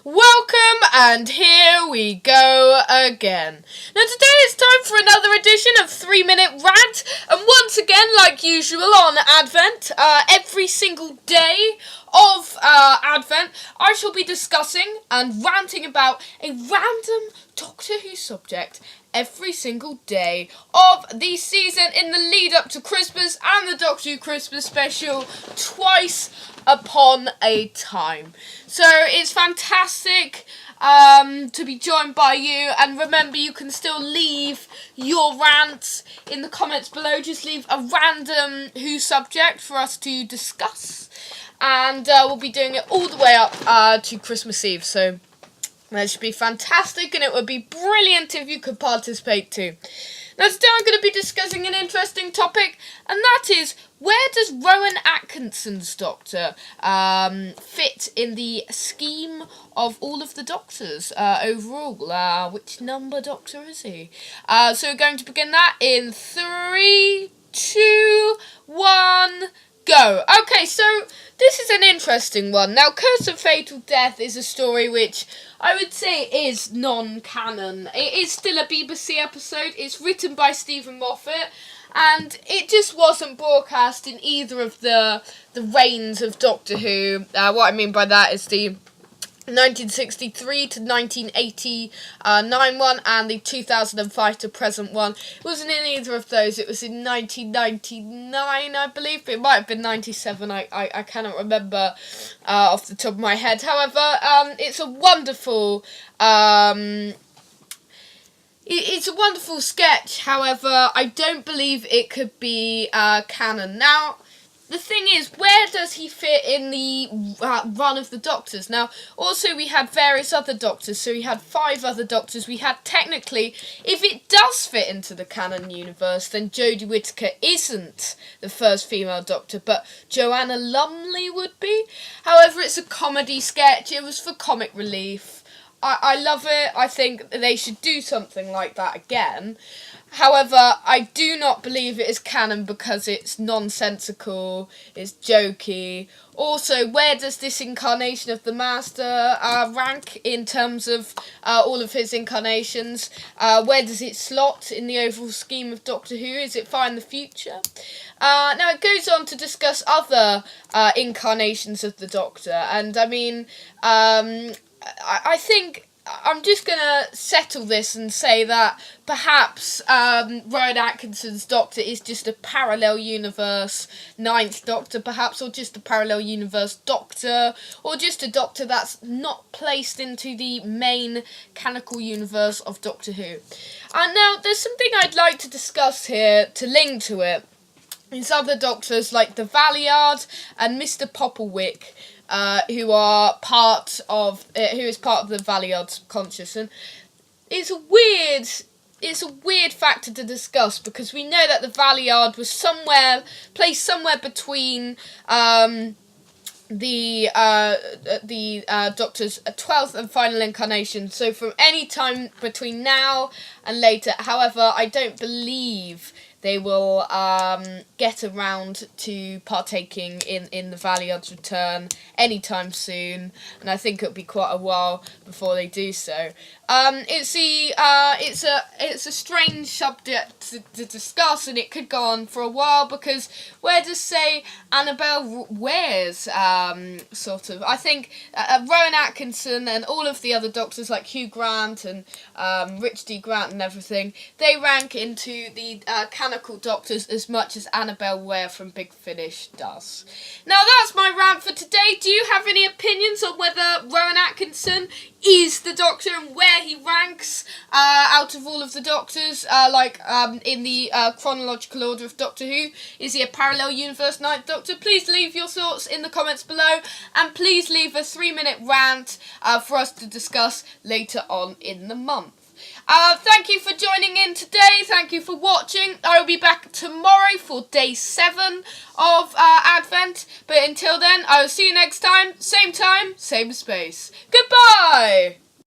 Welcome, and here we go again. Now today it's time for another edition of 3-Minute Rant, and once again, like usual on Advent, every single day of Advent, I shall be discussing and ranting about a random Doctor Who subject every single day of the season in the lead up to Christmas and the Doctor Who Christmas special twice upon a time. So it's fantastic to be joined by you, and remember, you can still leave your rants in the comments below. Just leave a random Who subject for us to discuss, and we'll be doing it all the way up to Christmas Eve, so that should be fantastic, and it would be brilliant if you could participate too. Now today I'm going to be discussing an interesting topic, and that is, where does Rowan Atkinson's Doctor fit in the scheme of all of the Doctors overall? Which number Doctor is he? So we're going to begin that in 3, 2, 1... go. Okay, so this is an interesting one. Now, Curse of Fatal Death is a story which I would say is non-canon. It is still a BBC episode. It's written by Stephen Moffat, and it just wasn't broadcast in either of the reigns of Doctor Who. What I mean by that is the 1963 to 1989 one and the 2005 to present one. It wasn't in either of those. It was in 1999, I believe, but it might have been 97. I cannot remember off the top of my head. However, it's a wonderful it's a wonderful sketch. However, I don't believe it could be canon. Now, the thing is, where does he fit in the run of the Doctors? Now, also we had various other Doctors, so we had 5 other Doctors. We had, technically, if it does fit into the canon universe, then Jodie Whittaker isn't the first female Doctor, but Joanna Lumley would be. However, it's a comedy sketch. It was for comic relief. I love it. I think they should do something like that again. However, I do not believe it is canon because it's nonsensical, it's jokey. Also, where does this incarnation of the Master rank in terms of all of his incarnations? Where does it slot in the overall scheme of Doctor Who? Is it far in the future? Now, it goes on to discuss other incarnations of the Doctor, and I mean, I think I'm just going to settle this and say that perhaps Rowan Atkinson's Doctor is just a parallel universe 9th Doctor, perhaps, or just a parallel universe Doctor, or just a Doctor that's not placed into the main canonical universe of Doctor Who. Now, there's something I'd like to discuss here to link to it. It's other Doctors like the Valeyard and Mr. Popplewick, who is part of the Valeyard's conscious, and it's a weird factor to discuss because we know that the Valeyard was placed somewhere between the Doctor's 12th and final incarnation, so from any time between now and later. However, I don't believe they will get around to partaking in the Valeyard's return anytime soon, and I think it'll be quite a while before they do so. It's a strange subject to discuss, and it could go on for a while because where does, say, Annabelle Ware's sort of? I think Rowan Atkinson and all of the other Doctors like Hugh Grant and Rich D. Grant and everything, they rank into the canonical Doctors as much as Annabelle Ware from Big Finish does. Now that's my rant for today. Do you have any opinions on whether Rowan Atkinson is the Doctor and where he ranks out of all of the Doctors, in the chronological order of Doctor Who? Is he a parallel universe 9th Doctor? Please leave your thoughts in the comments below, and please leave a 3-minute rant for us to discuss later on in the month. Thank you for joining in today. Thank you for watching. I will be back tomorrow for day 7 of Advent. But until then, I will see you next time, same space. Goodbye!